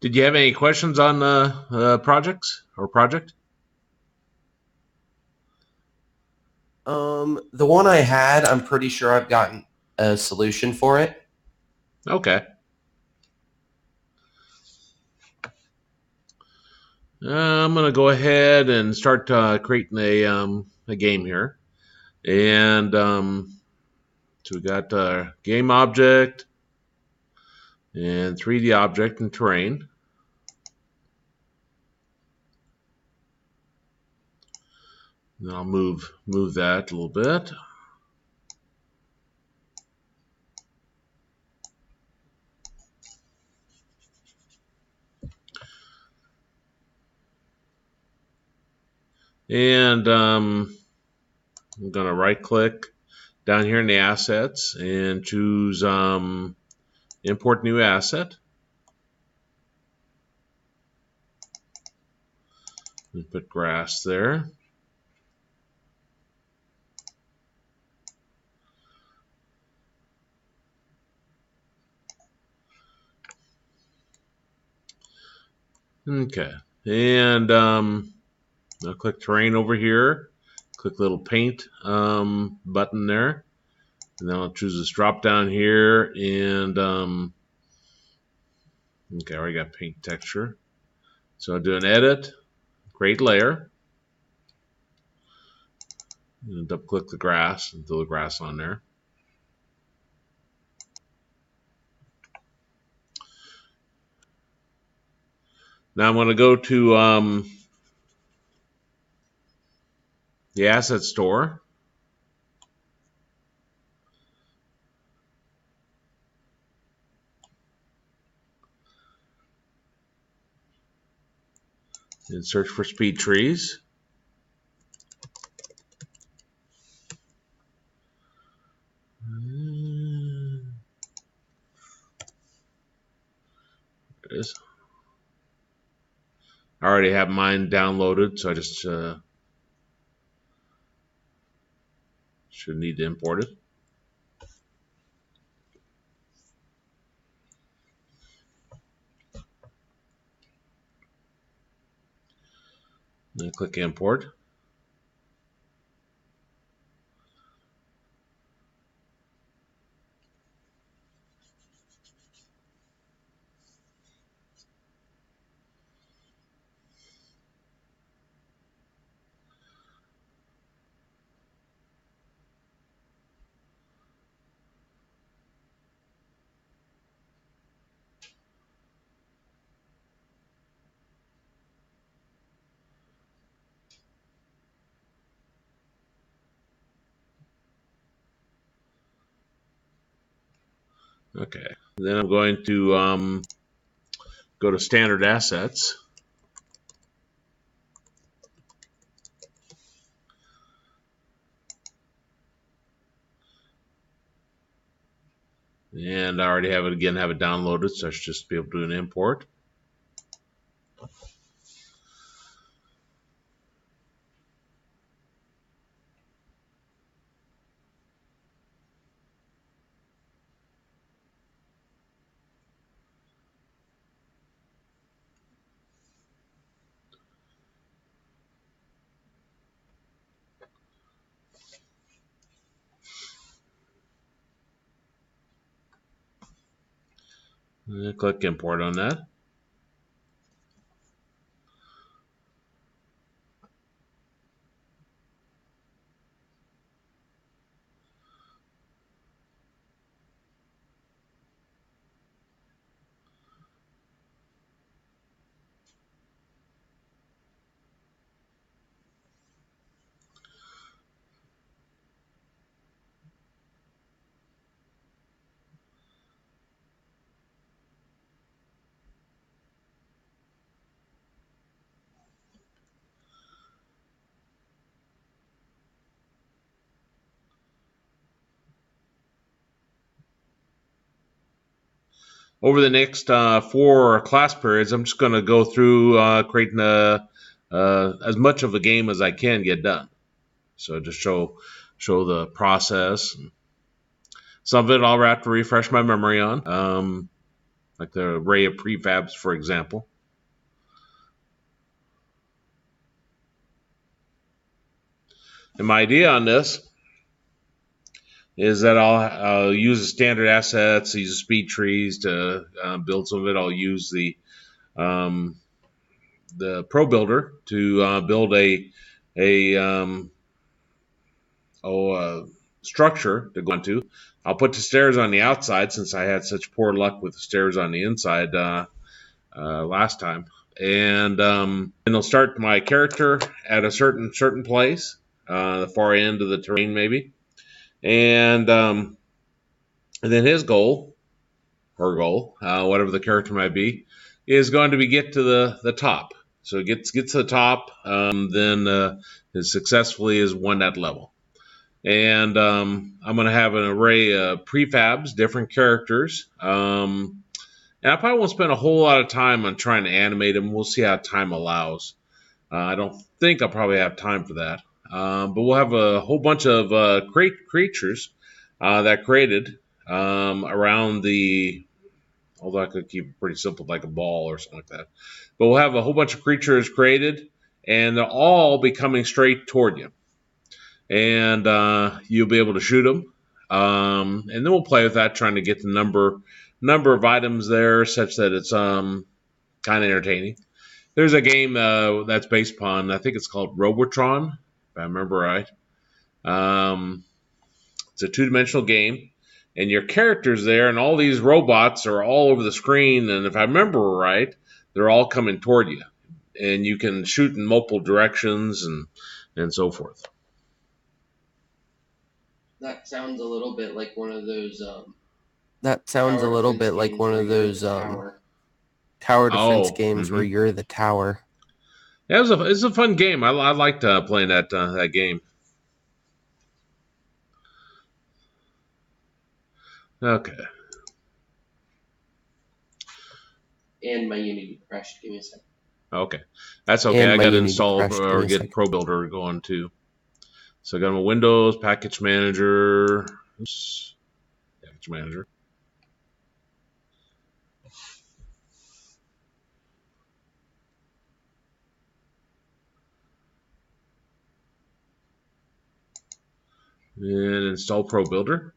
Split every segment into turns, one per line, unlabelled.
Did you have any questions on projects or project?
The one I had, I'm pretty sure I've gotten a solution for it.
Okay. I'm gonna go ahead and start creating a game here, and so we got game object and 3D object and terrain. And I'll move that a little bit. And I'm gonna right click down here in the assets and choose import new asset. And put grass there. Okay. And I'll click terrain over here. Click little paint button there. And then I'll choose this drop down here. And okay, I already got paint texture. So I'll do an edit, create layer. And double click the grass and throw the grass on there. Now I'm going to go to the asset store. And search for speed trees. There it is. I already have mine downloaded, so I just should need to import it. Then click import. Okay. Then I'm going to go to standard assets. And I already have it downloaded, so I should just be able to do an import. And click import on that. Over the next 4 class periods, I'm just going to go through creating as much of a game as I can get done. So just show the process. Some of it I'll have to refresh my memory on. like the array of prefabs, for example. And my idea on this is that I'll use the standard assets, use speed trees to build some of it. I'll use the Pro Builder to build a structure to go into. I'll put the stairs on the outside since I had such poor luck with the stairs on the inside last time. And I'll start my character at a certain place, the far end of the terrain maybe. And then his goal, her goal, whatever the character might be, is going to be get to the top. So it gets to the top, then successfully is won that level. And I'm going to have an array of prefabs, different characters. And I probably won't spend a whole lot of time on trying to animate them. We'll see how time allows. I don't think I'll probably have time for that. But we'll have a whole bunch of creatures that created around the, although I could keep it pretty simple, like a ball or something like that. But we'll have a whole bunch of creatures created, and they'll all be coming straight toward you. And you'll be able to shoot them. And then we'll play with that, trying to get the number of items there such that it's kind of entertaining. There's a game that's based upon, I think it's called Robotron, if I remember right. It's a two-dimensional game, and your character's there, and all these robots are all over the screen, and if I remember right, they're all coming toward you. And you can shoot in multiple directions and so forth.
That sounds a little bit like one of those.
Tower defense games where you're the tower.
Yeah, it's a fun game. I liked playing that game. Okay.
And my Unity crashed. Give me a second.
Okay, that's okay. I got to install or get Pro Builder going too. So I got my Windows Package Manager. Oops. Package Manager. And install Pro Builder.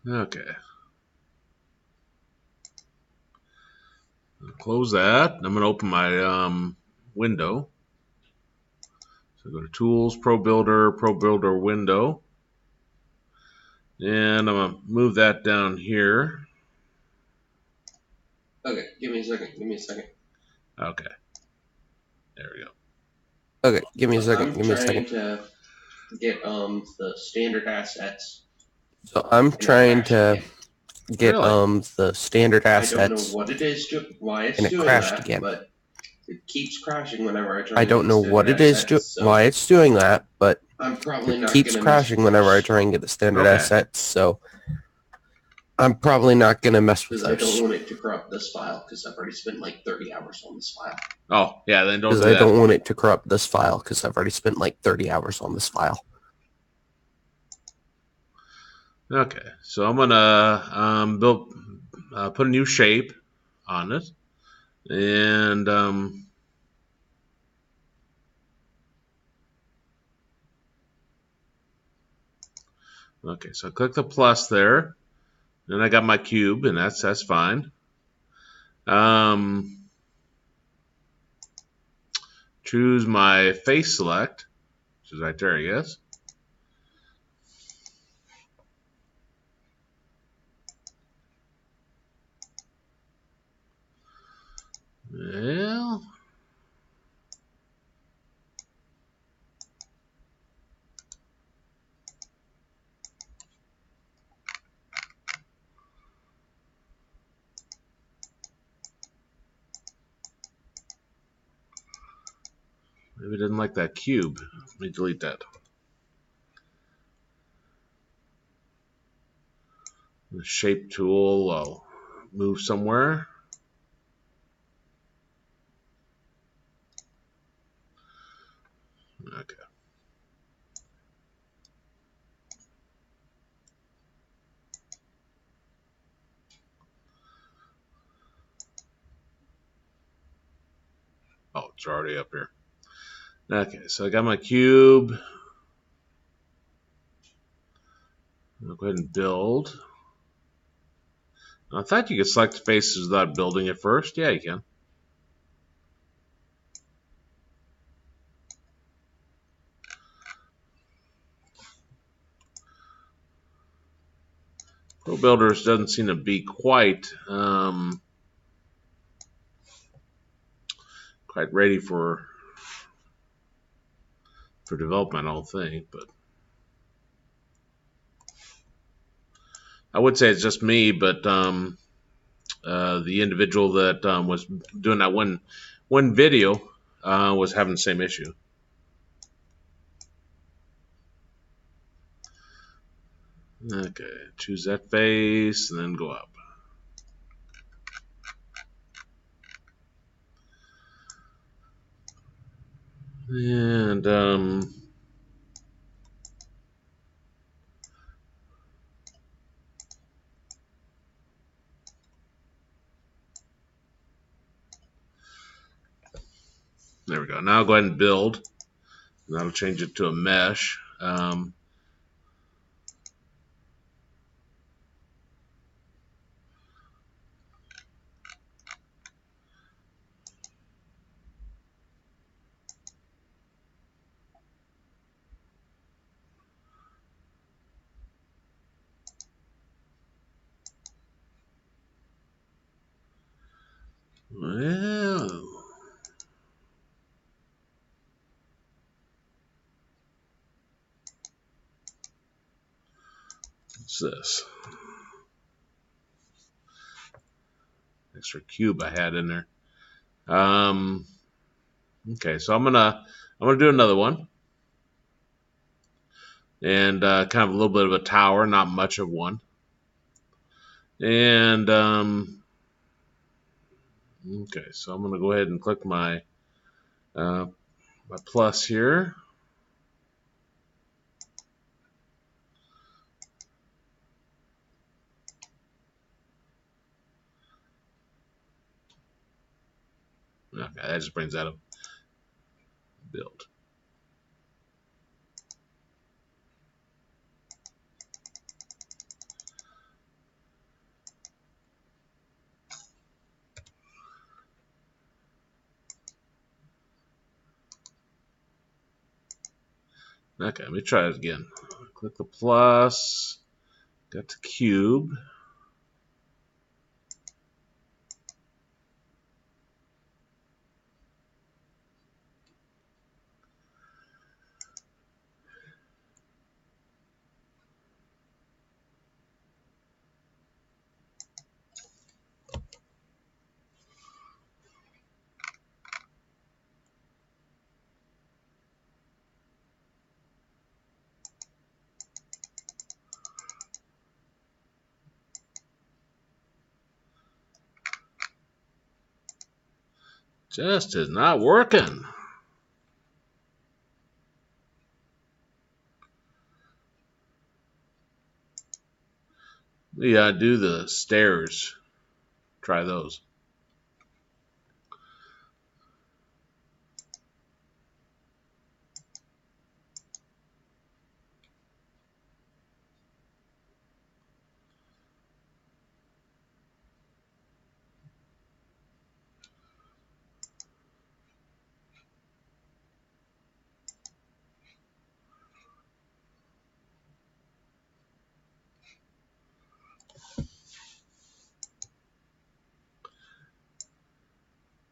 Okay. Close that. I'm going to open my window. So go to Tools, Pro Builder window. And I'm going to move that down here.
Okay, give me a second.
Okay. There we go.
Okay, give me a second.
I'm trying to get the standard assets.
So I'm trying to get the standard assets.
I don't know what it is, why it's doing that, again. But it keeps crashing whenever I try.
I don't know what it is, why it's doing that, but it keeps crashing whenever I try and get the standard assets. So I'm probably not going to mess with those.
I don't want it to corrupt this file because I've already spent like 30 hours on this file.
Oh, yeah, then don't do that.
Because I don't want it to corrupt this file because I've already spent like 30 hours on this file.
Okay, so I'm gonna put a new shape on it, and okay, so I click the plus there, and I got my cube, and that's fine. Choose my face select, which is right there, I guess. Well, maybe I didn't like that cube. Let me delete that. The shape tool, I'll move somewhere. Okay. Oh, it's already up here. Okay, so I got my cube. I'll go ahead and build. I thought you could select faces without building it first. Yeah, you can. Pro Builders doesn't seem to be quite ready for development, I don't think, but I would say it's just me, but the individual that was doing that one video was having the same issue. Okay, choose that face and then go up. And there we go. Now I'll go ahead and build. And that'll change it to a mesh. Well, what's this? Extra cube I had in there. Okay, so I'm gonna do another one, and kind of a little bit of a tower, not much of one. And okay, so I'm gonna go ahead and click my my plus here. Okay, that just brings that up. Build. Okay, let me try it again. Click the plus. Got the cube. Just is not working. Yeah, do the stairs. Try those.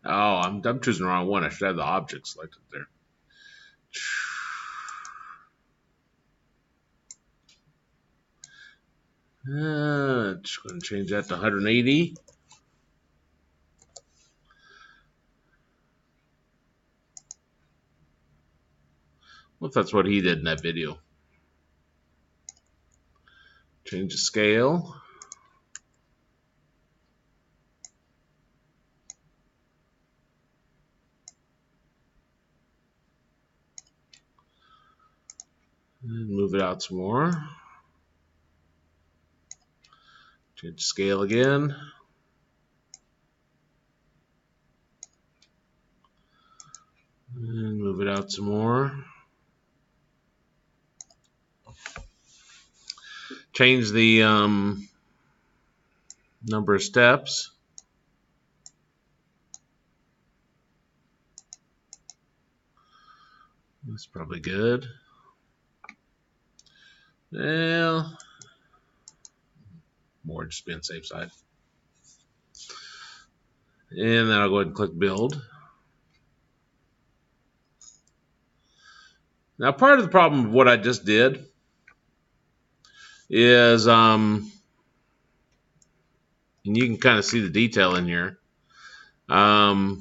Oh, I'm choosing the wrong one. I should have the object selected there. Just going to change that to 180. Well, if that's what he did in that video. Change the scale. And move it out some more. Change the scale again. And move it out some more. Change the number of steps. That's probably good. Well, more just be on the safe side. And then I'll go ahead and click build. Now, part of the problem of what I just did is, and you can kind of see the detail in here. We're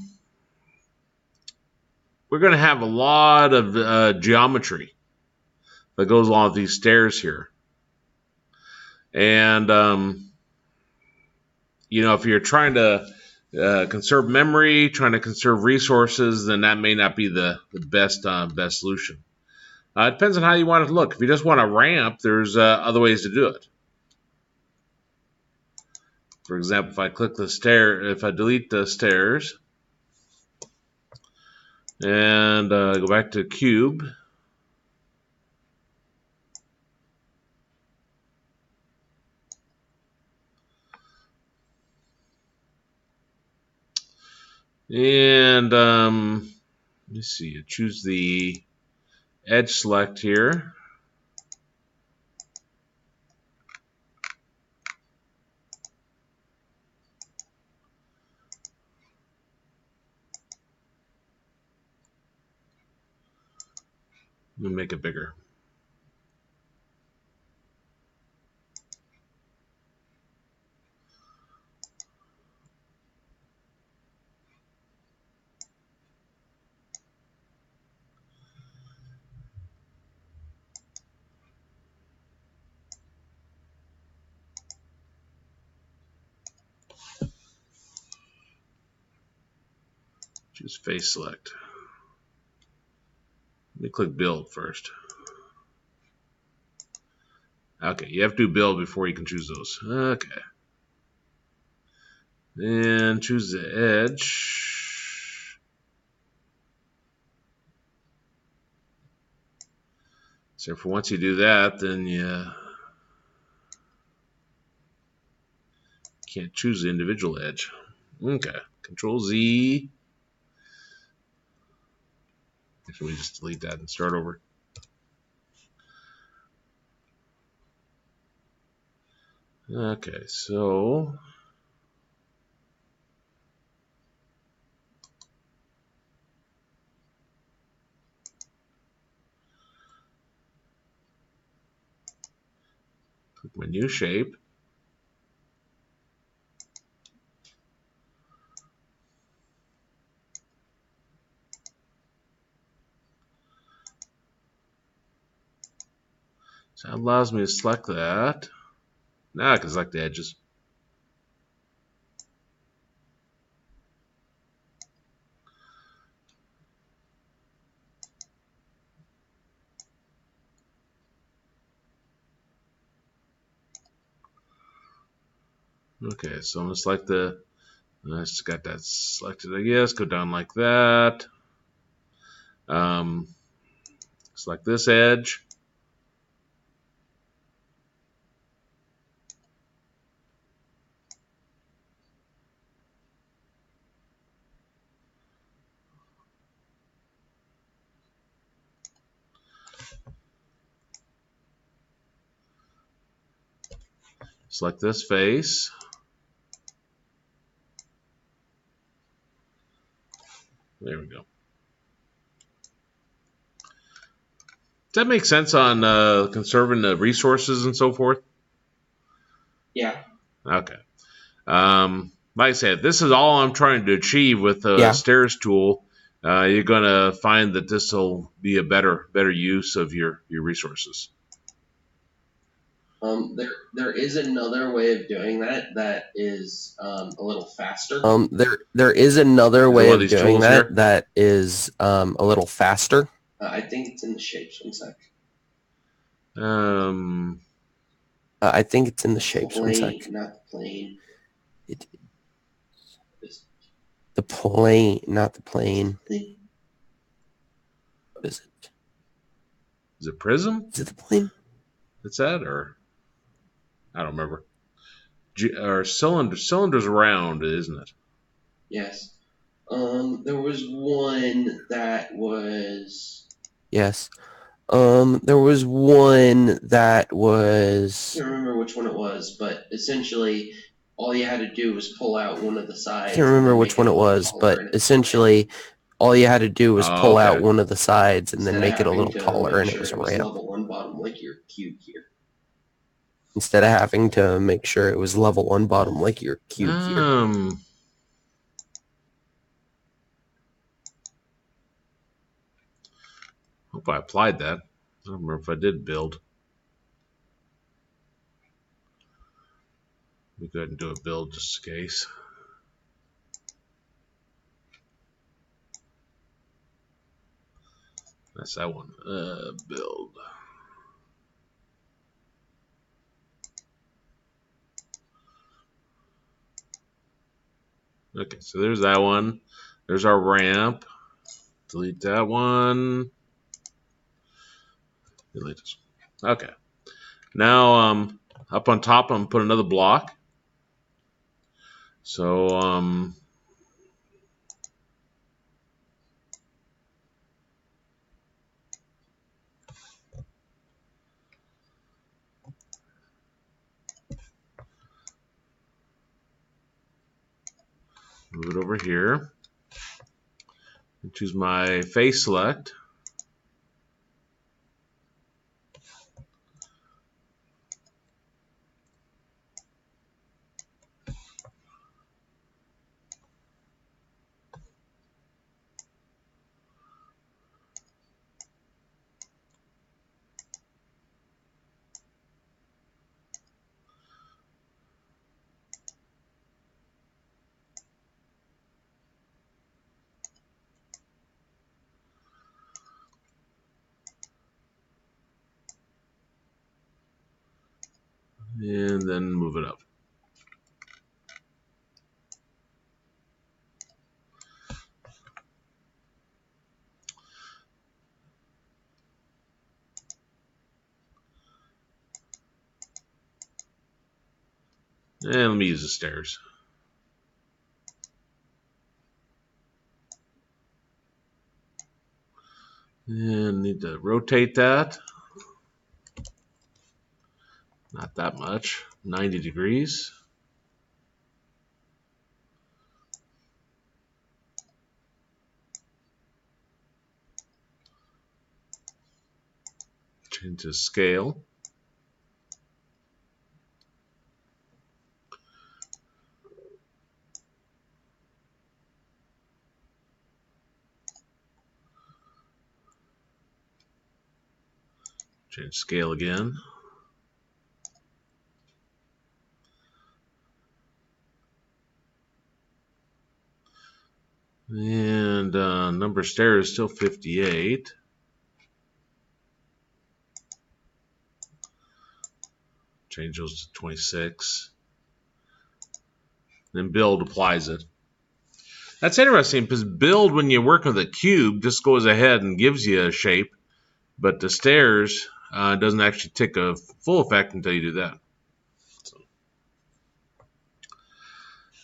going to have a lot of geometry that goes along with these stairs here. And, you know, if you're trying to conserve memory, trying to conserve resources, then that may not be the best solution. It depends on how you want it to look. If you just want a ramp, there's other ways to do it. For example, if I click the stair, if I delete the stairs and go back to cube, and let's see, choose the edge select here. Let me make it bigger. Choose face select. Let me click build first. Okay, you have to do build before you can choose those. Okay. And choose the edge. So for once you do that, then you can't choose the individual edge. Okay. Control Z. Actually, we just delete that and start over. Okay, so click my new shape. So that allows me to select that. Now I can select the edges. Okay, so I'm going to select I just got that selected, I guess. Go down like that. Select this edge. Select this face. There we go. Does that make sense on conserving the resources and so forth?
Yeah.
Okay. Like I said, this is all I'm trying to achieve with the stairs tool. You're going to find that this will be a better use of your resources.
There is another way of doing that is a little faster.
There is another way of doing that is a little faster.
I think it's in the shapes. 1 sec.
I think it's in the shapes. 1 sec.
Not the plane.
The plane, not the plane. What is it?
Is it prism?
Is it the plane?
It's that, or I don't remember. Or cylinder's round, isn't it?
Yes. There was one that was.
Yes. There was one that was.
I can't remember which one it was, but essentially, all you had to do was pull out one of the sides.
I can't remember which one it was, but essentially, all you had to do was pull out one of the sides and then make it a little taller, and it was a ramp.
Level 1 bottom like your cube here.
Instead of having to make sure it was level 1 bottom like your cube here.
Hope I applied that. I don't remember if I did build. Let me go ahead and do a build just in case. That's that one. Build. Okay, so there's that one. There's our ramp. Delete that one. Delete this. Okay. Now, up on top, I'm going to put another block. So, move it over here. And choose my face select. And then move it up. And let me use the stairs. And need to rotate that. Not that much. 90 degrees. Change the scale. Change scale again. And number of stairs is still 58. Change those to 26. and build applies it. That's interesting because build, when you work with a cube, just goes ahead and gives you a shape, but the stairs doesn't actually take a full effect until you do that.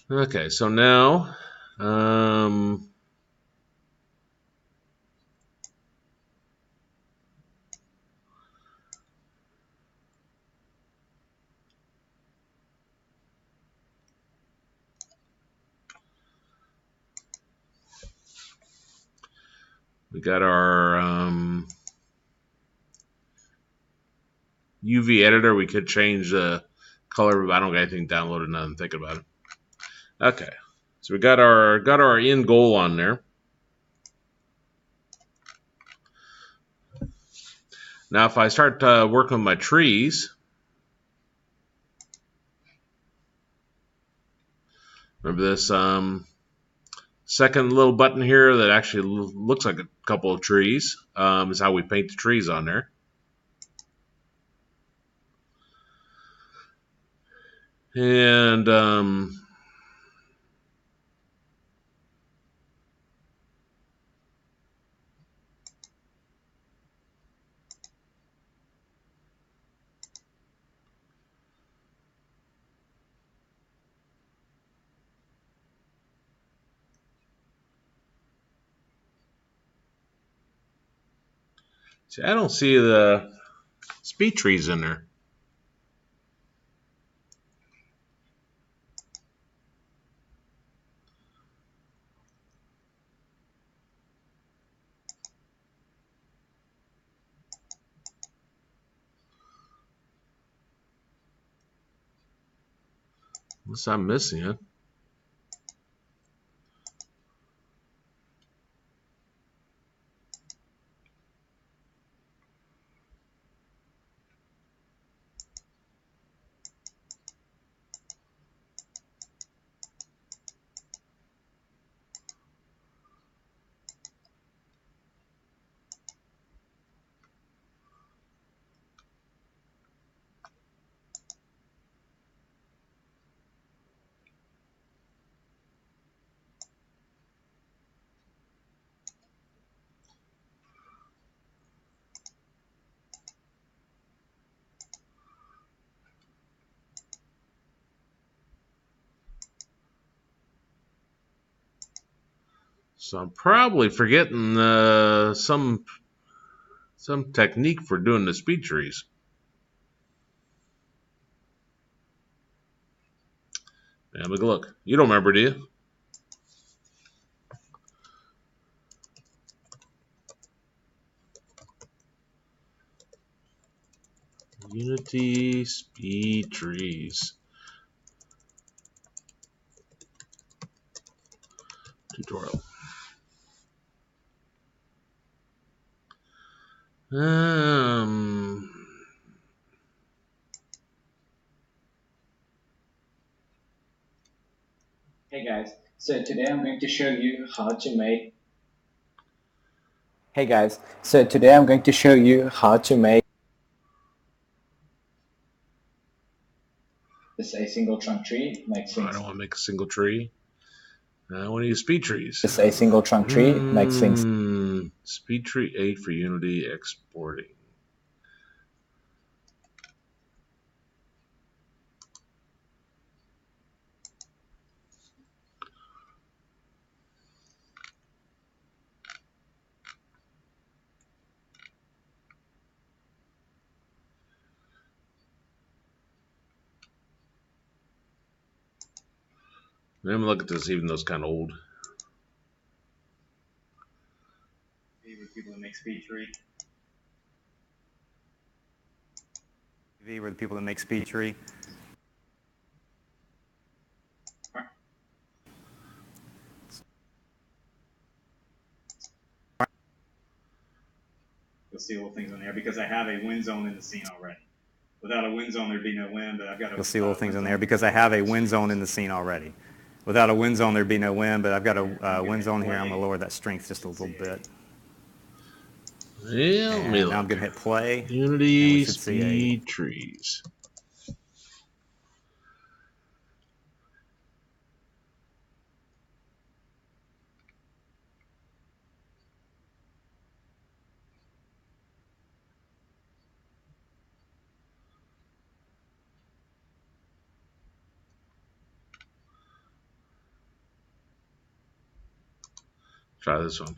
Okay, so now we got our UV editor. We could change the color, but I don't got anything downloaded now. I'm thinking about it. Okay, so we got our end goal on there. Now, if I start working with my trees, remember this second little button here that actually looks like a couple of trees is how we paint the trees on there. And see, I don't see the speed trees in there. Unless I'm missing it. So I'm probably forgetting some technique for doing the speed trees. Have a look. You don't remember, do you? Unity speed trees. Tutorial.
Hey guys, so today I'm going to show you how to make this a single trunk tree.
I don't want to make a single tree. I want to use speed trees.
This a single trunk tree makes things.
Speed tree 8 for Unity exporting. Let me look at this, even though it's kind of old.
Favorite people that make speed tree.
Were the people that make speed tree.
You'll see little things on there because I have a wind zone in the scene already. Without a wind zone, there'd be no wind, but I've got a...
You'll see little things on there because I have a wind zone in the scene already. Without a wind zone, there'd be no wind, but I've got a wind zone here. I'm going to lower that strength just a little bit.
Yeah,
and now I'm going to hit play.
Unity speed trees. Try this one.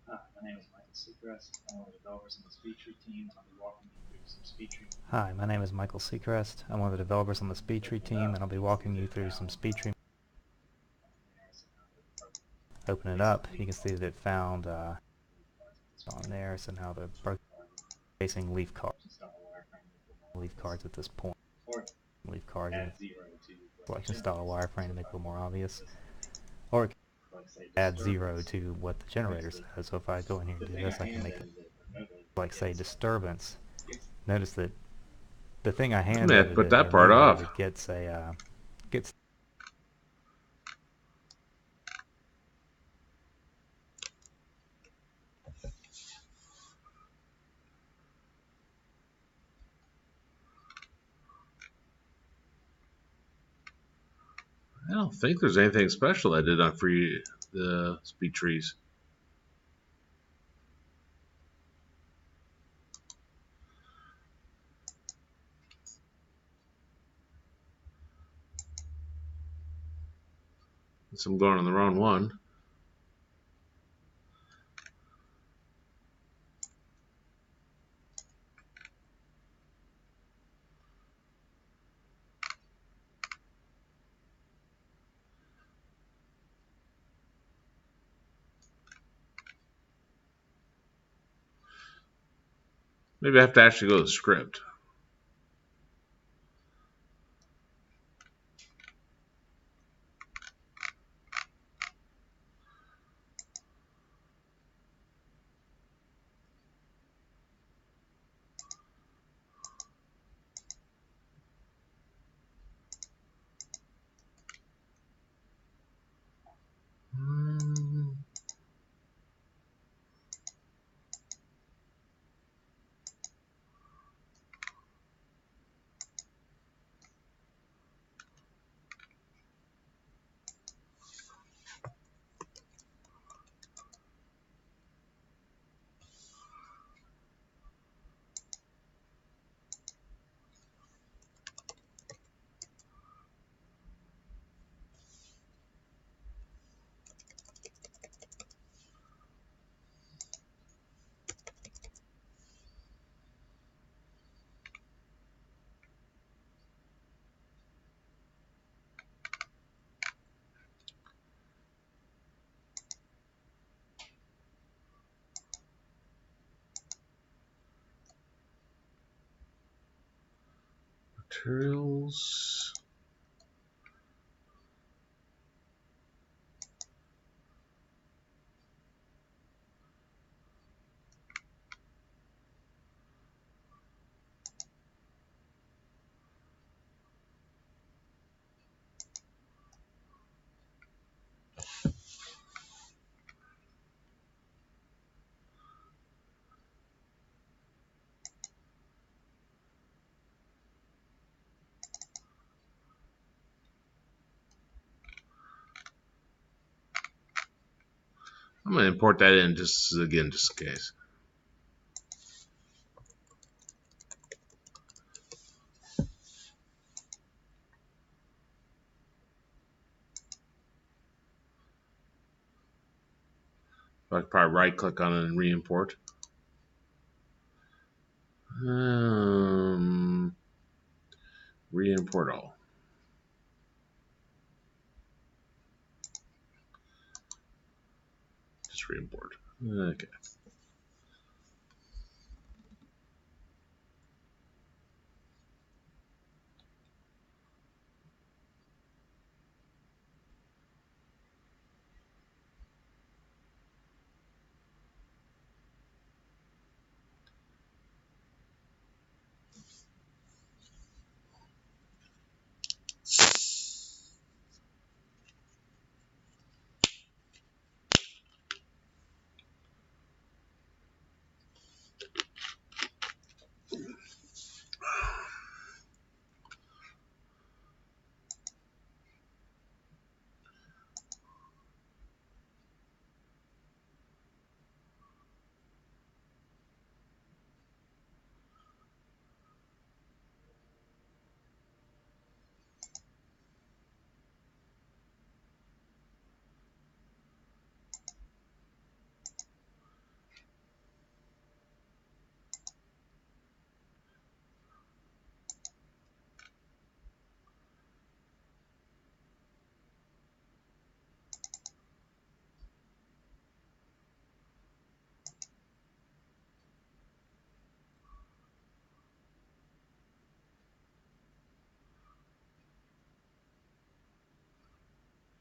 My name is Michael Seacrest. I'm one of the developers on the SpeedTree team. I'll be walking you through some SpeedTree.
Hi, my name is Michael Seacrest. I'm one of the developers on the SpeedTree team, and I'll be walking you through some SpeedTree. Open it up, you can see that it found on there, so now the facing leaf cards at this point. Leaf cards, like install a wireframe to make it a little more obvious, or it can add 0 to what the generator says. So if I go in here and do this, I can make it like say disturbance. Notice that the thing I handed
Man, put that part off.
It gets a gets.
I don't think there's anything special I did on the SpeedTrees. So I'm going on the wrong one. Maybe I have to actually go to the script. Materials. I'm going to import that in just in case. I could probably right click on it and re-import. Re-import all. Just re-import. Okay.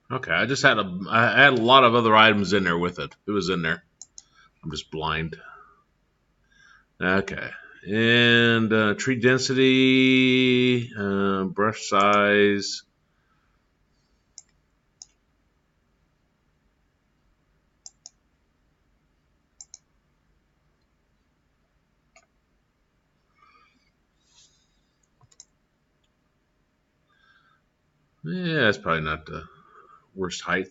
Okay, I just had I had a lot of other items in there with it. It was in there. I'm just blind. Okay. And tree density, brush size. Yeah, that's probably not the worst height.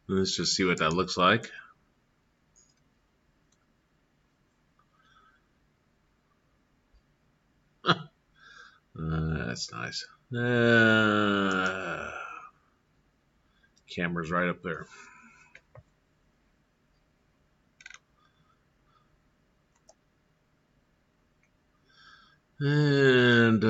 Let's just see what that looks like. That's nice. Camera's right up there. And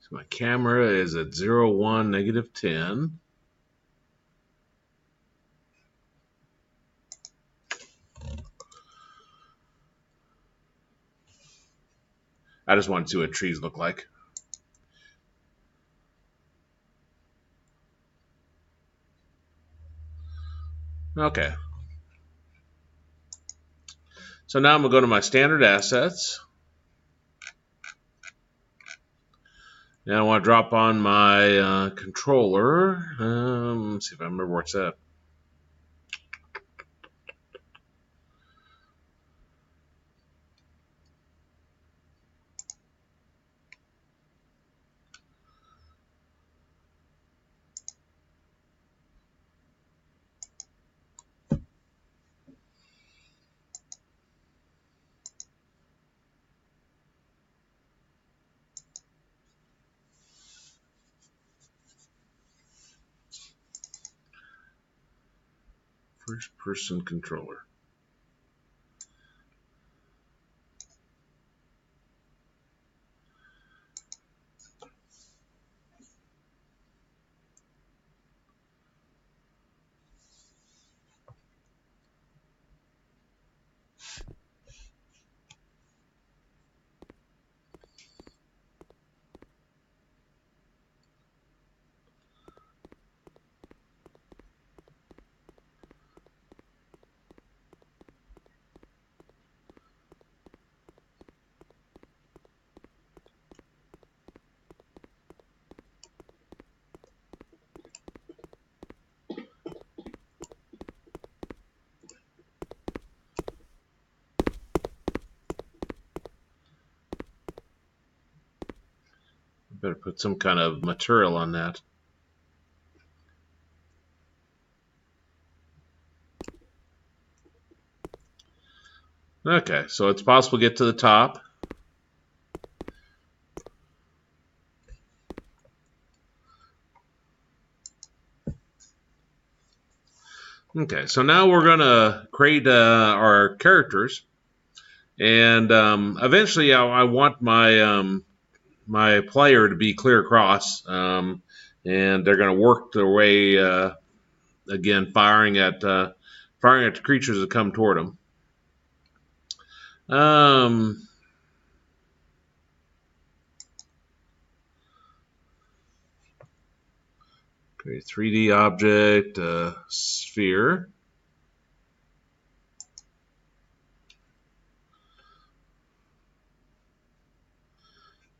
so my camera is at 0, 1, -10. I just want to see what trees look like. Okay. So now I'm going to go to my standard assets. And I want to drop on my controller. Let's see if I remember where it's at. First person controller. Better put some kind of material on that. Okay, so it's possible to get to the top. Okay, so now we're going to create our characters. And eventually I want my my player to be clear across. And they're going to work their way, again, firing at the creatures that come toward them. Create a 3D object, sphere.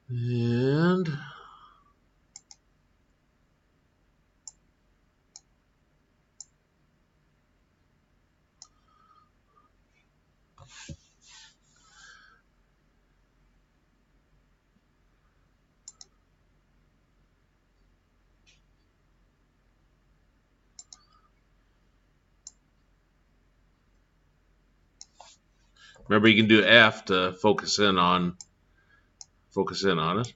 And Remember, you can do F to focus in on it.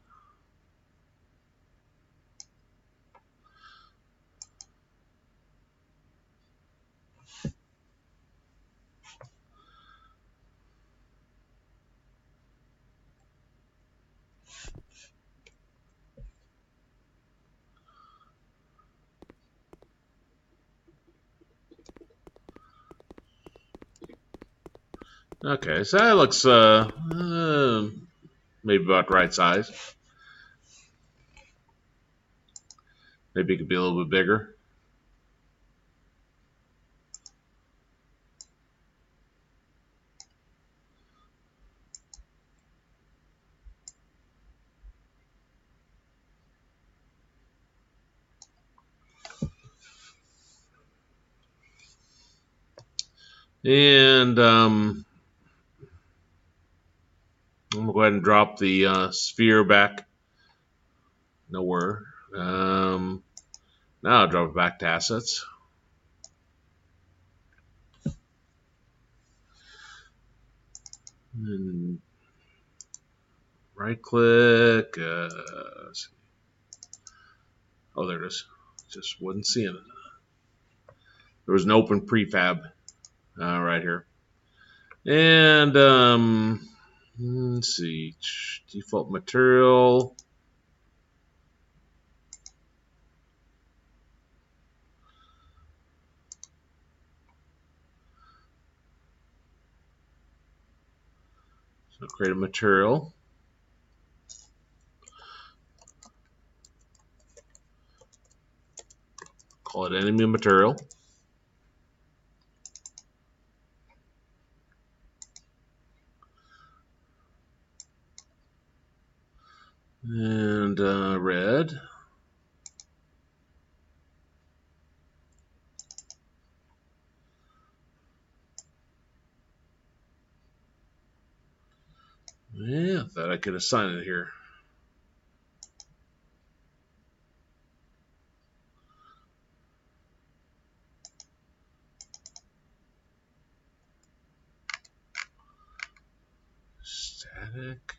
Okay, so that looks maybe about the right size. Maybe it could be a little bit bigger. And I'm gonna go ahead and drop the sphere back. Nowhere. Now I'll drop it back to assets. And right click. Let's see. Oh, there it is. Just wasn't seeing it. There was an open prefab right here. And let's see. Default material. So create a material. Call it enemy material. And red. Yeah, thought I could assign it here. Static.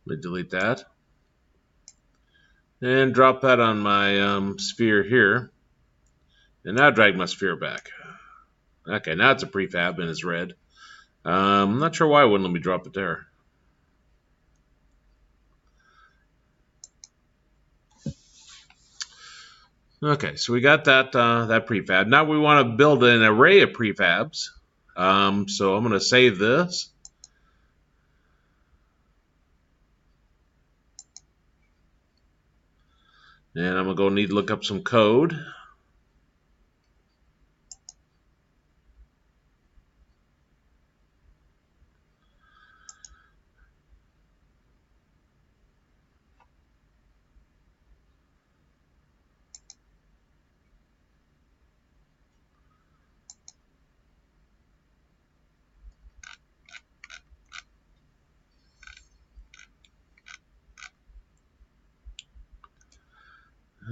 Let me delete that. And drop that on my sphere here. And now drag my sphere back. Okay, now it's a prefab and it's red. I'm not sure why it wouldn't let me drop it there. Okay, so we got that that prefab. Now we want to build an array of prefabs. So I'm going to save this. And I'm going to go need to look up some code.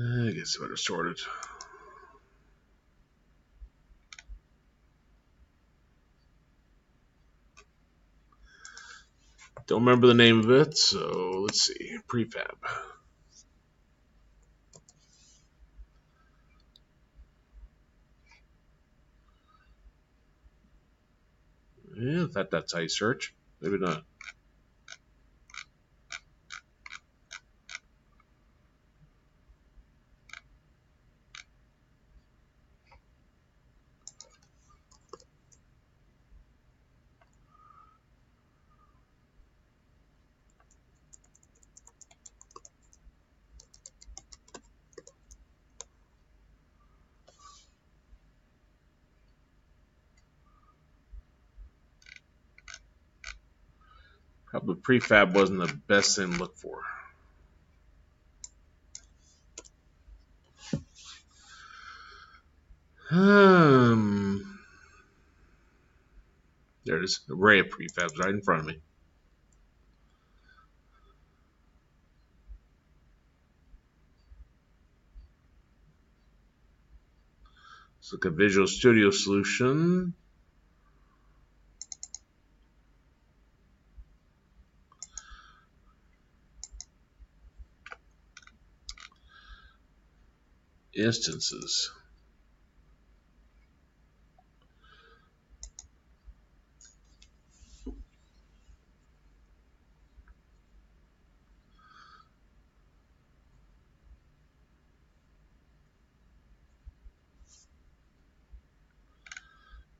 I guess I better sort it. Don't remember the name of it, so let's see. Prefab. Yeah, that's how you search. Maybe not. Probably prefab wasn't the best thing to look for. There it is. Array of prefabs right in front of me. Let's look at Visual Studio Solution. Instances.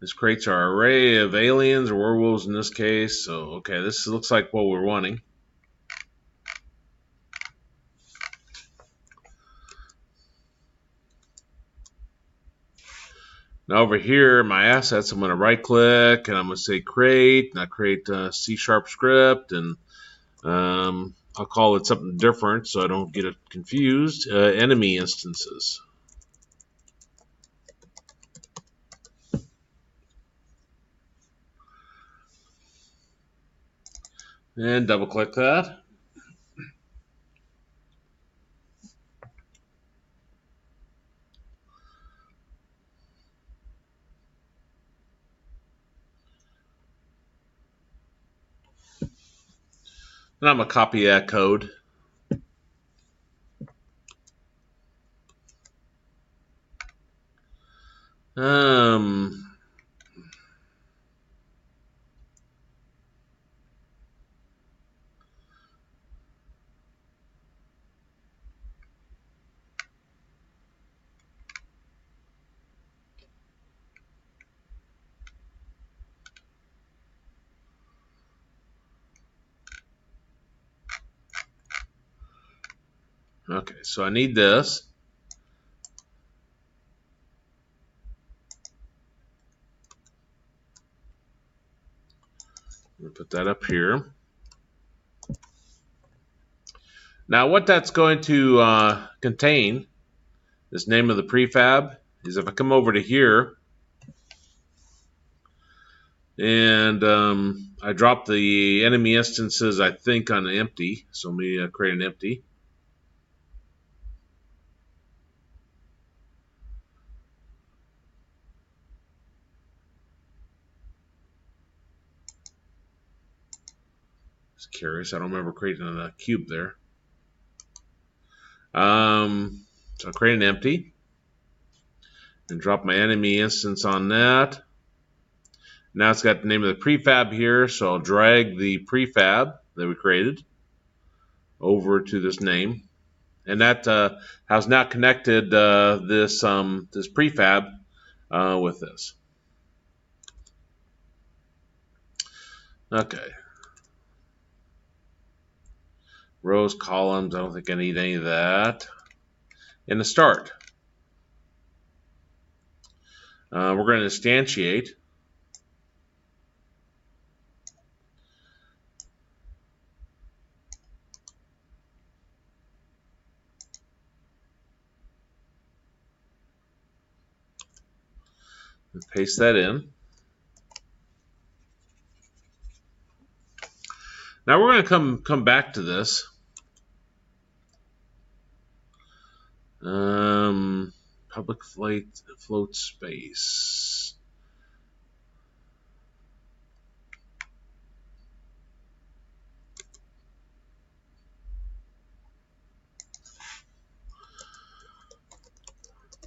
This creates our array of aliens or werewolves in this case. So, okay, this looks like what we're wanting. Now over here, my assets, I'm going to right click and I'm going to say create, and I create a C# script, and I'll call it something different so I don't get it confused. Enemy instances. And double click that. And I'm going to copy that code. Okay, so I need this. We'll put that up here. Now what that's going to contain, this name of the prefab, is if I come over to here and I drop the enemy instances, I think, on empty. So let me create an empty. Just curious, I don't remember creating a cube there. So I'll create an empty and drop my enemy instance on that. Now it's got the name of the prefab here, so I'll drag the prefab that we created over to this name, and that has now connected this prefab with this. Okay. Rows, columns, I don't think I need any of that. In the start, we're going to instantiate. And paste that in. Now we're going to come back to this. Public float space.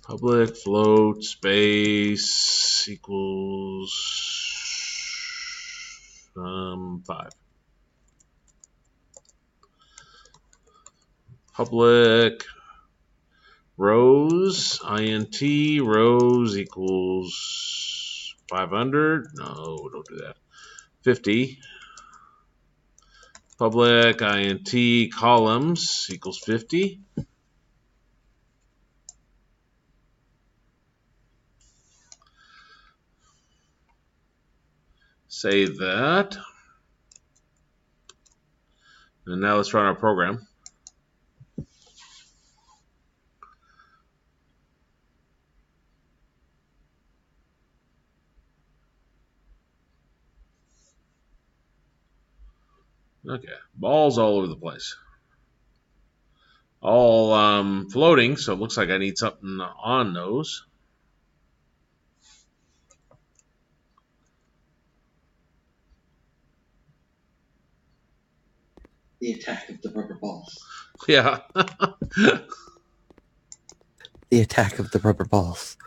Public float space equals 5. Public rows, int rows equals 500. No, don't do that. 50. Public int columns equals 50. Save that. And now let's run our program. Okay, balls all over the place. All floating, so it looks like I need something on those.
The attack of the rubber balls.
Yeah.
The attack of the rubber balls.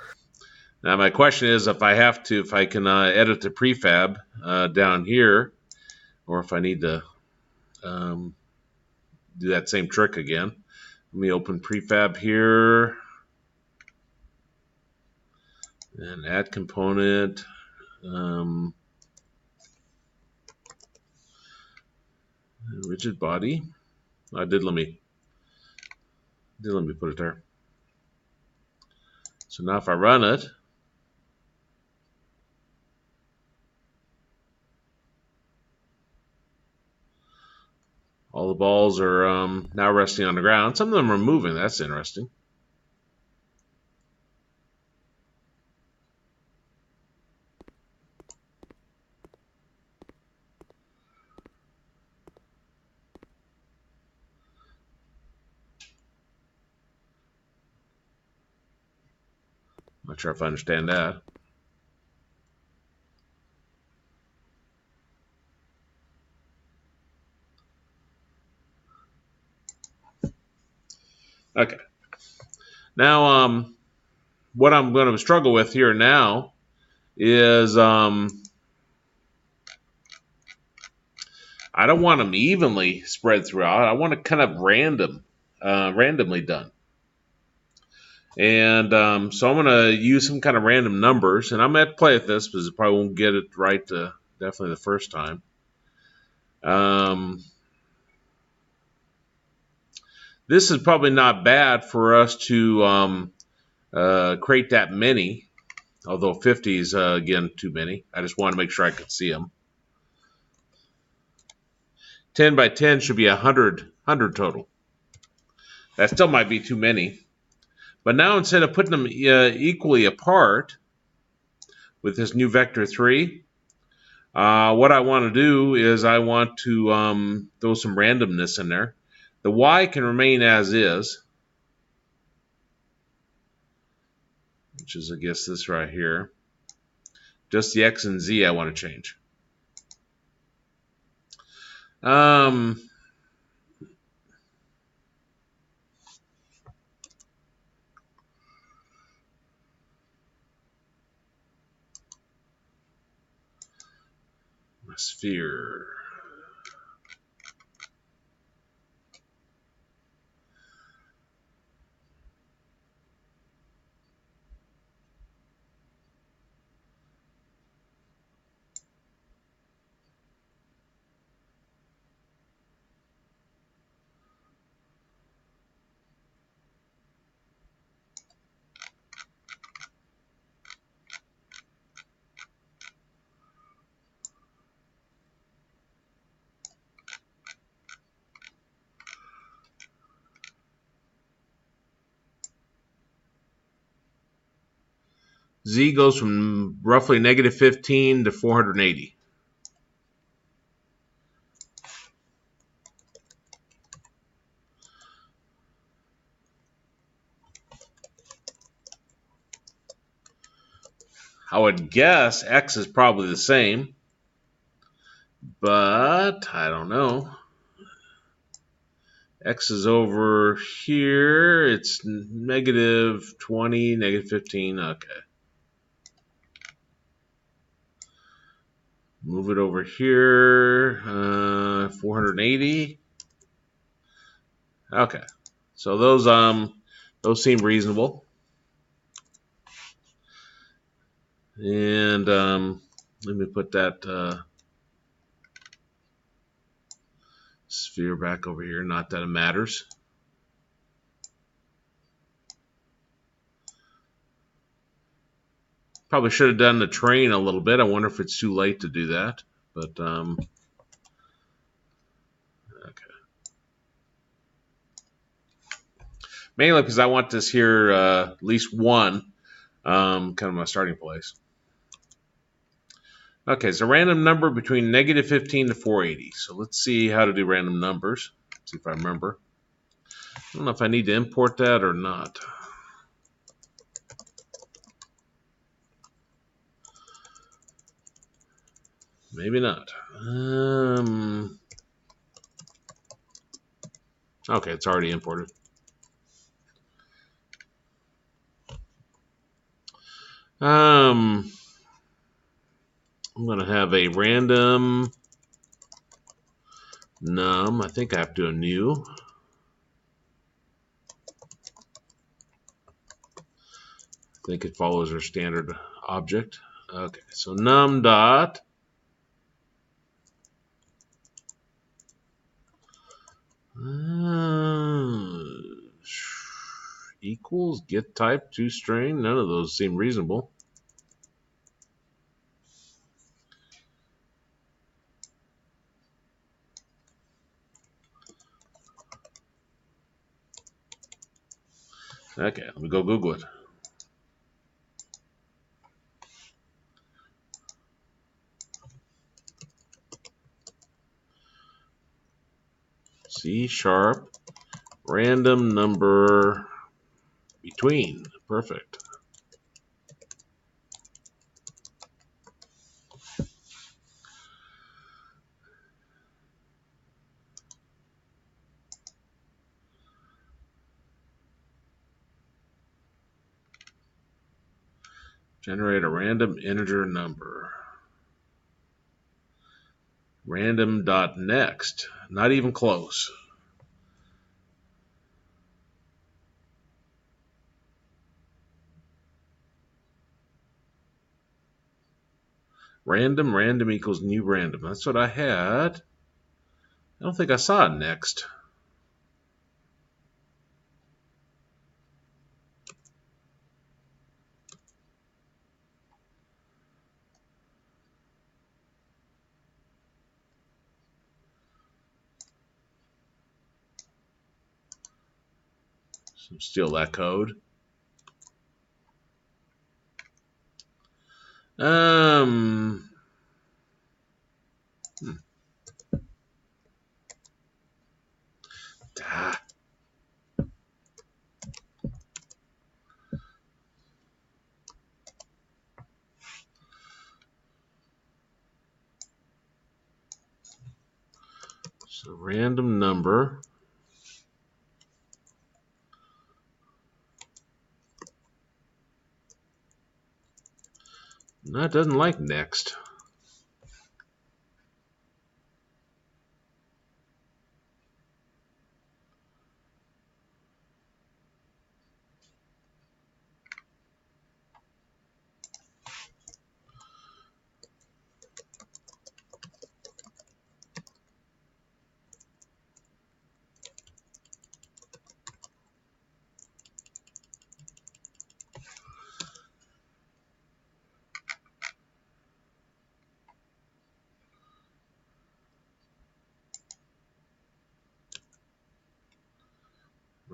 Now my question is if I can edit the prefab down here, or if I need to do that same trick again. Let me open prefab here and add component. Rigid body. I did let me put it there. So now if I run it, all the balls are now resting on the ground. Some of them are moving. That's interesting. Not sure if I understand that. Okay. Now, what I'm going to struggle with here now is I don't want them evenly spread throughout. I want it kind of randomly done. And so I'm going to use some kind of random numbers, and I'm going to have to play with this because I probably won't get it right definitely the first time. This is probably not bad for us to create that many, although 50 is, again, too many. I just want to make sure I could see them. 10 by 10 should be 100 total. That still might be too many. But now instead of putting them equally apart with this new vector 3, what I want to do is I want to throw some randomness in there. The y can remain as is, which is, I guess, this right here. Just the x and z I want to change. Sphere. Z goes from roughly negative 15 to 480. I would guess X is probably the same, but I don't know. X is over here. It's negative 20, negative 15. Okay. Move it over here. 480. Okay. So those seem reasonable. And let me put that sphere back over here. Not that it matters. Probably should have done the train a little bit. I wonder if it's too late to do that. But okay. Mainly because I want this here at least one, kind of my starting place. Okay, so random number between negative 15 to 480. So let's see how to do random numbers. See if I remember. I don't know if I need to import that or not. Maybe not. Okay, it's already imported. I'm going to have a random num. I think I have to do a new. I think it follows our standard object. Okay, so num dot equals get type to string. None of those seem reasonable. Okay, let me go Google it. C# random number between. Perfect. Generate a random integer number. Random.next. Not even close. Random equals new random. That's what I had. I don't think I saw it next. So steal that code. Ah. So random number. No, it doesn't like next.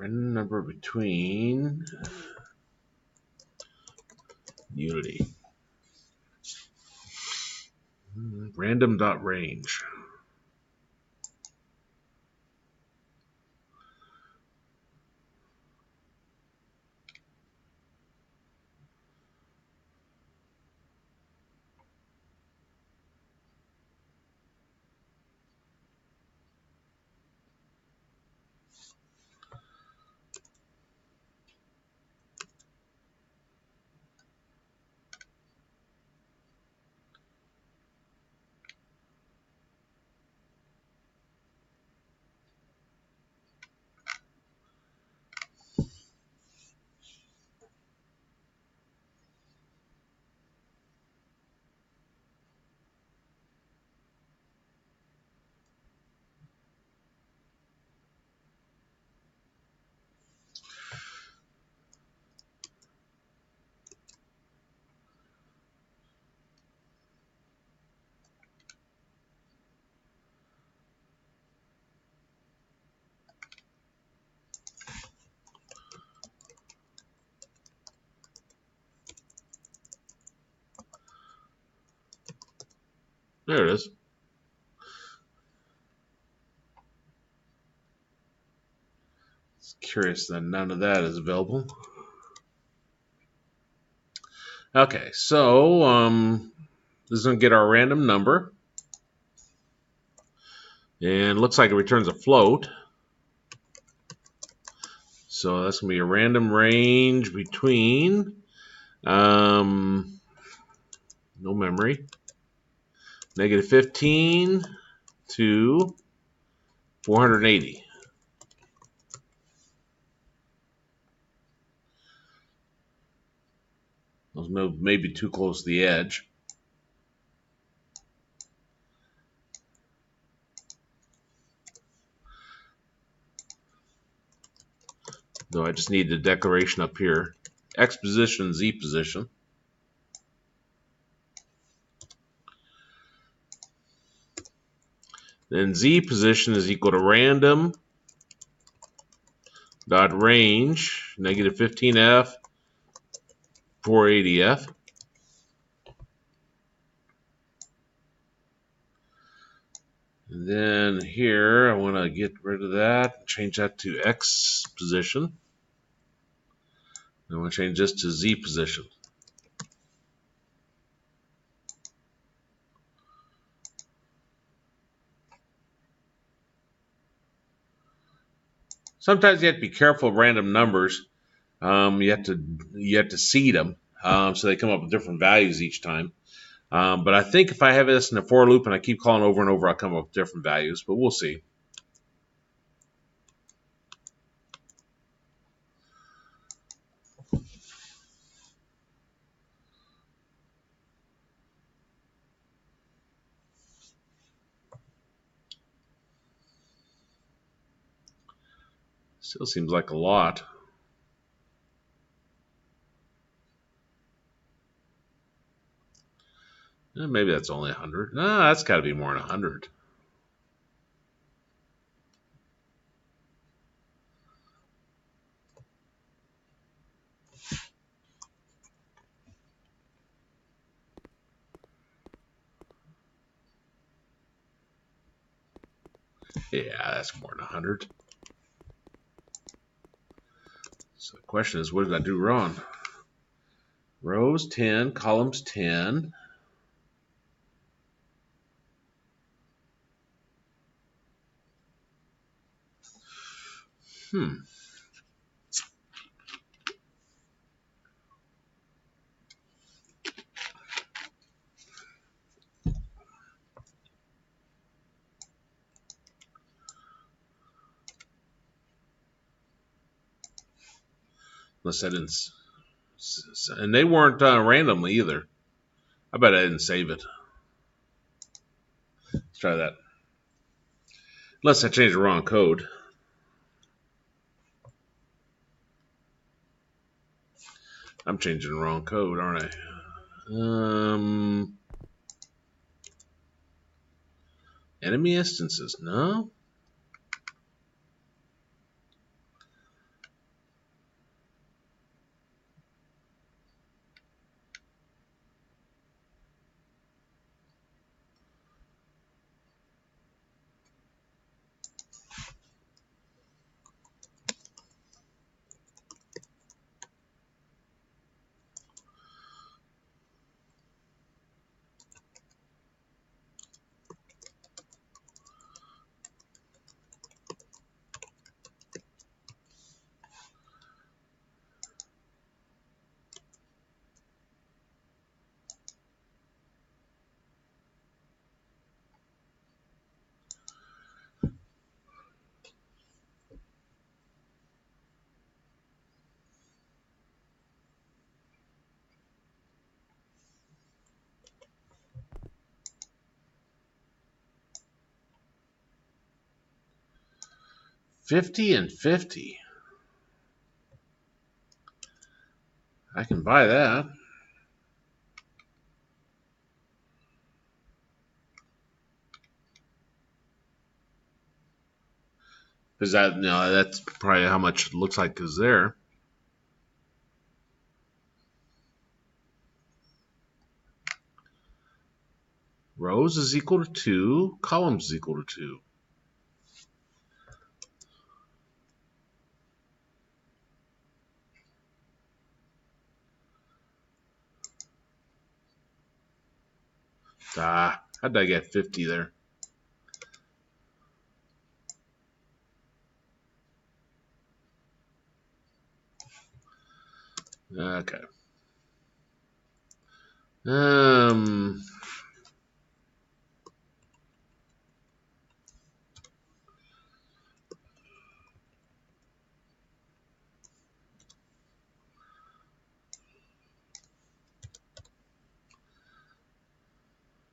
Random number between Unity. Random.range. There it is. It's curious that none of that is available. Okay, so this is going to get our random number. And looks like it returns a float. So that's going to be a random range between, no memory, -15 to 480. Those may be too close to the edge. Though I just need the declaration up here. X position, Z position. Then Z position is equal to random dot range -15F 480F. And then here I want to get rid of that, change that to X position. I want to change this to Z position. Sometimes you have to be careful of random numbers. You have to seed them so they come up with different values each time. But I think if I have this in a for loop and I keep calling over and over, I'll come up with different values. But we'll see. Still seems like a lot. Maybe that's only 100. No, that's got to be more than 100. Yeah, that's more than 100. So the question is, what did I do wrong? Rows 10, columns 10. Unless I didn't, and they weren't randomly either. I bet I didn't save it. Let's try that. Unless I changed the wrong code. I'm changing the wrong code, aren't I? Enemy instances, no? $50 and $50. I can buy that. Because that's probably how much it looks like is there. Rows is equal to 2. Columns is equal to 2. How did I get 50 there? Okay.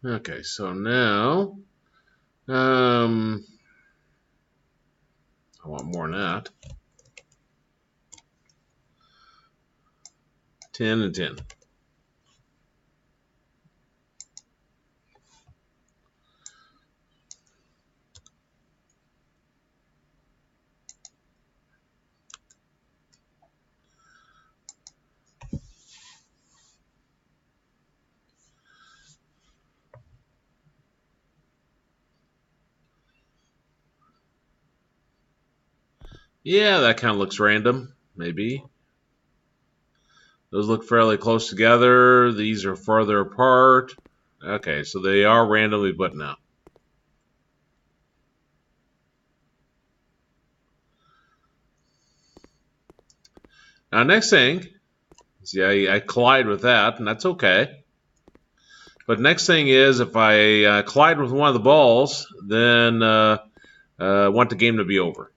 Okay, so now, I want more than that. 10 and 10. Yeah, that kind of looks random, maybe. Those look fairly close together. These are farther apart. Okay, so they are randomly put now. Now, next thing, see, I collide with that, and that's okay. But next thing is, if I collide with one of the balls, then I want the game to be over.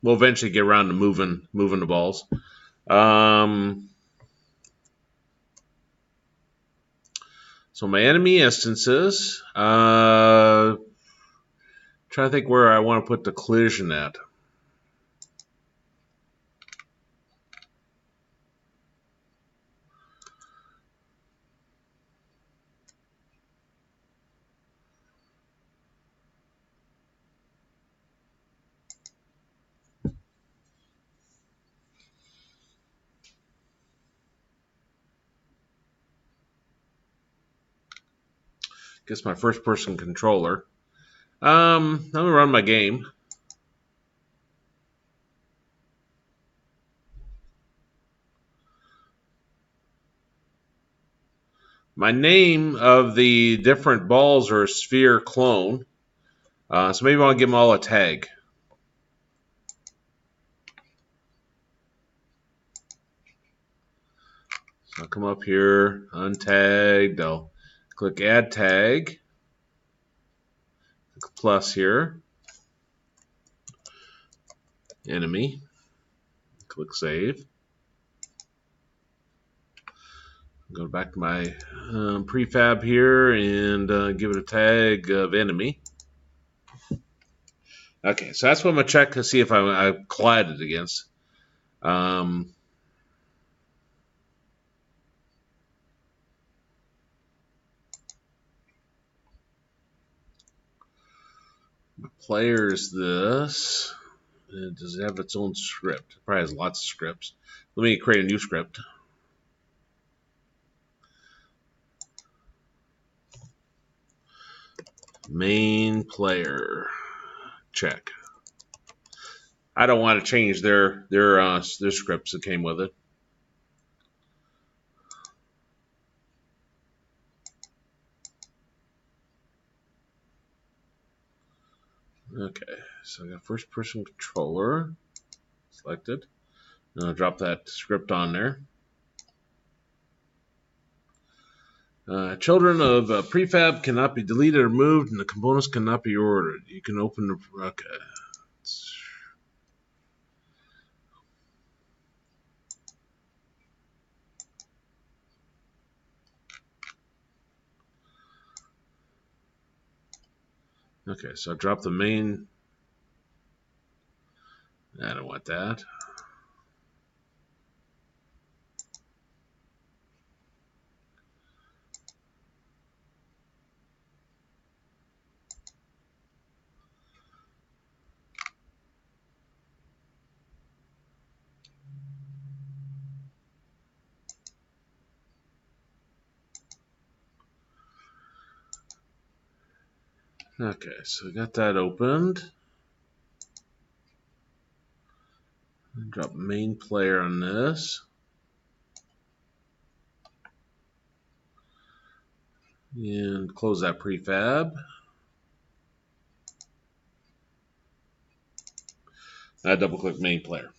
We'll eventually get around to moving the balls. So my enemy instances. Trying to think where I want to put the collision at. Guess my first-person controller. Let me run my game. My name of the different balls are a sphere clone. So maybe I'll give them all a tag. So I'll come up here, untagged. I'll click Add Tag. Click plus here. Enemy. Click Save. Go back to my prefab here and give it a tag of enemy. Okay, so that's what I'm going to check to see if I collided against. Player is this. Does it have its own script? It probably has lots of scripts. Let me create a new script. Main player. Check. I don't want to change their scripts that came with it. Okay, so I got first person controller selected. And I'll drop that script on there. Children of prefab cannot be deleted or moved, and the components cannot be ordered. You can open the... Okay. Okay, so I drop the main... I don't want that. Okay, so we got that opened. Drop main player on this. And close that prefab. I double click main player.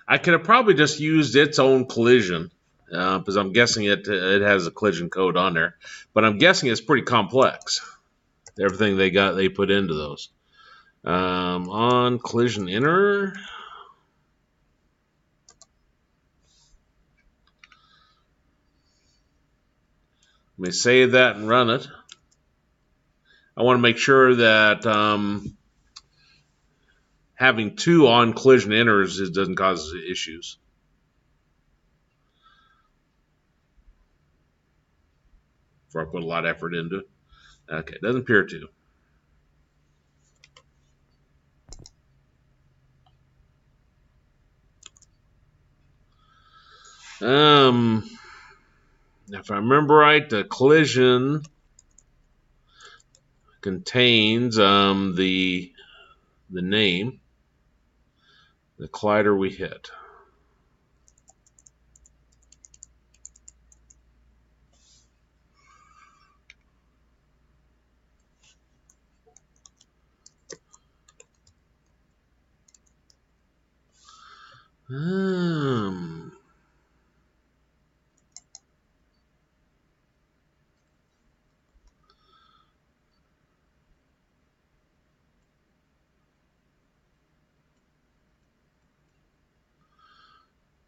I could have probably just used its own collision because I'm guessing it has a collision code on there, but I'm guessing it's pretty complex. Everything they put into those. On collision inner. Let me save that and run it. I want to make sure that having 2 on collision inners doesn't cause issues. Before I put a lot of effort into it. Okay, doesn't appear to. If I remember right, the collision contains the name, the collider we hit.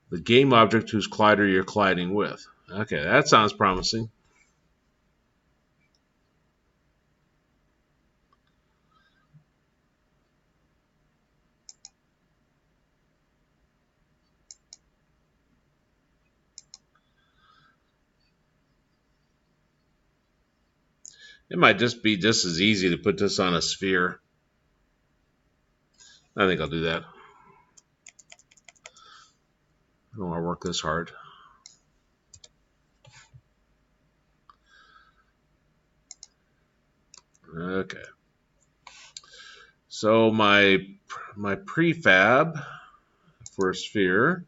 The game object whose collider you're colliding with. Okay, that sounds promising. It might just be just as easy to put this on a sphere. I think I'll do that. I don't want to work this hard. Okay. So my prefab for a sphere.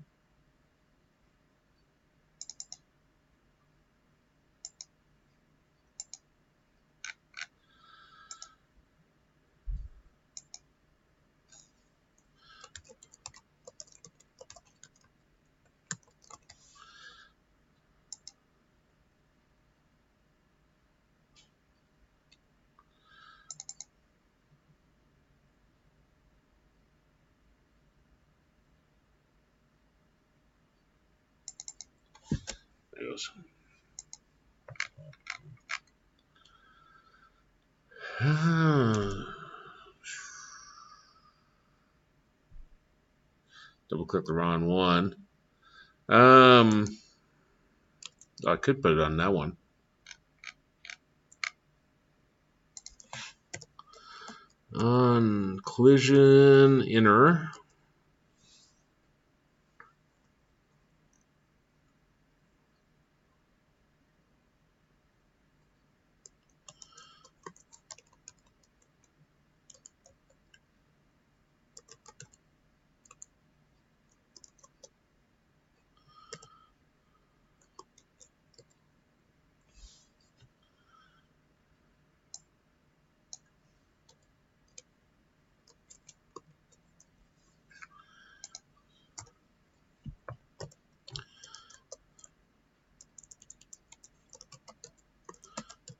There it goes. Double click the wrong one. I could put it on that one. On collision inner.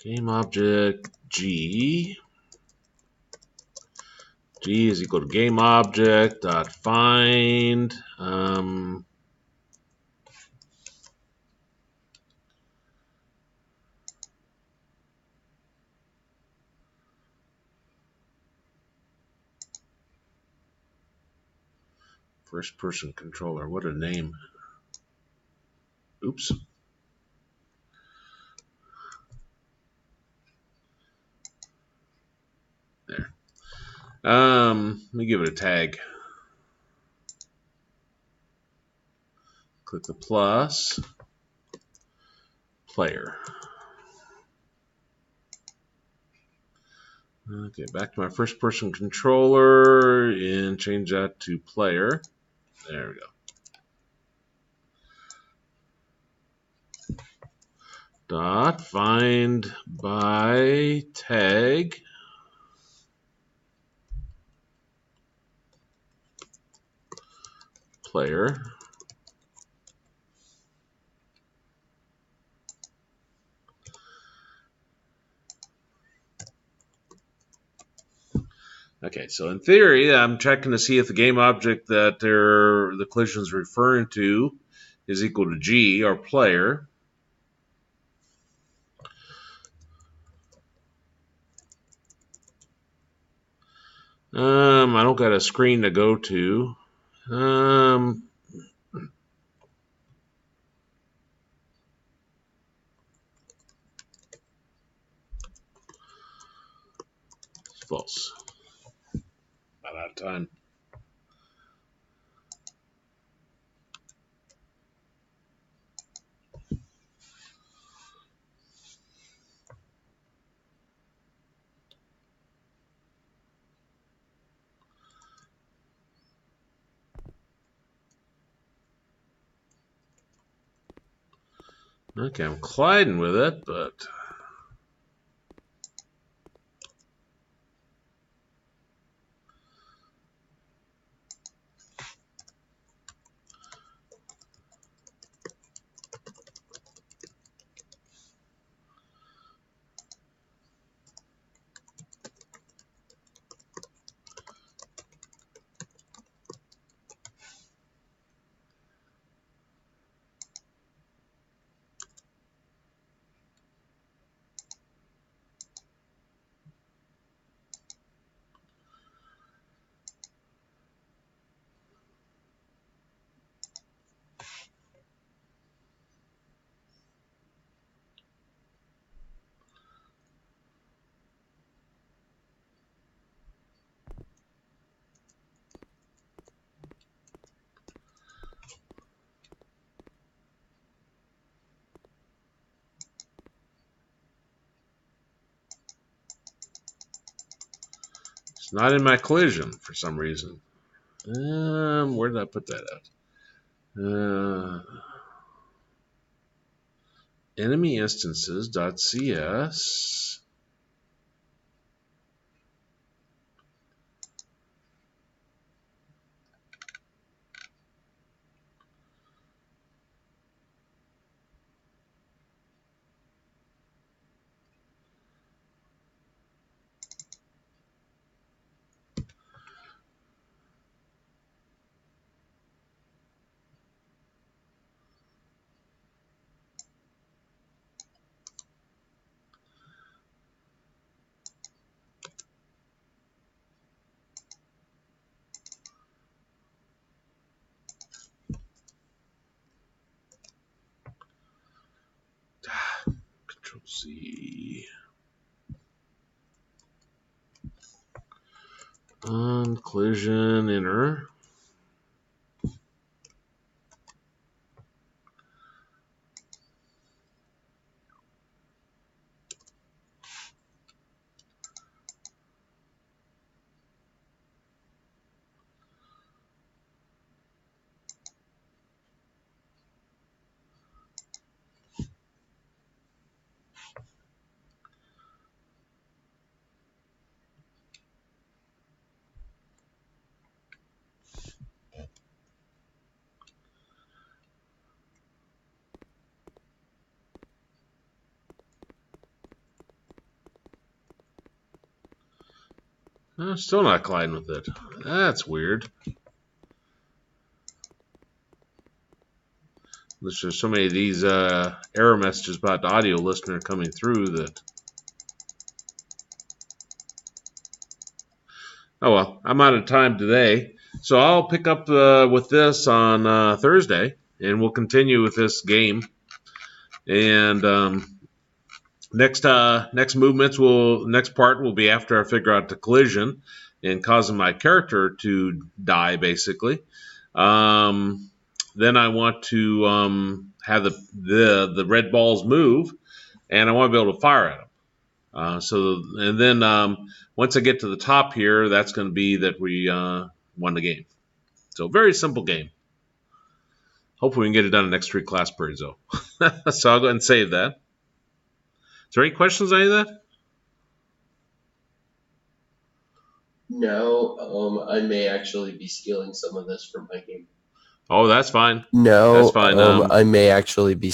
Game object G. G is equal to game object dot find. First person controller. What a name. Oops. There. Let me give it a tag. Click the plus. Player. Okay, back to my first person controller and change that to player. There we go. Dot find by tag. player. Okay, so in theory, I'm checking to see if the game object that the collision is referring to is equal to G, our player. I don't got a screen to go to. False. Not out of time. Okay, I'm colliding with it, but it's not in my collision for some reason. Where did I put that at? Enemy instances.cs. Control C. On collision enter. Still not colliding with it. That's weird. There's so many of these error messages about the audio listener coming through that. Oh well, I'm out of time today. So I'll pick up with this on Thursday, and we'll continue with this game. And next movements next part will be after I figure out the collision and causing my character to die, basically. Then I want to have the red balls move, and I want to be able to fire at them. And then once I get to the top here, that's going to be that we won the game. So very simple game. Hopefully we can get it done in the next 3 class periods, though. So I'll go ahead and save that. Is there any questions on any of that?
No, I may actually be stealing some of this from my game.
Oh, that's fine.
No,
That's fine,
I may actually be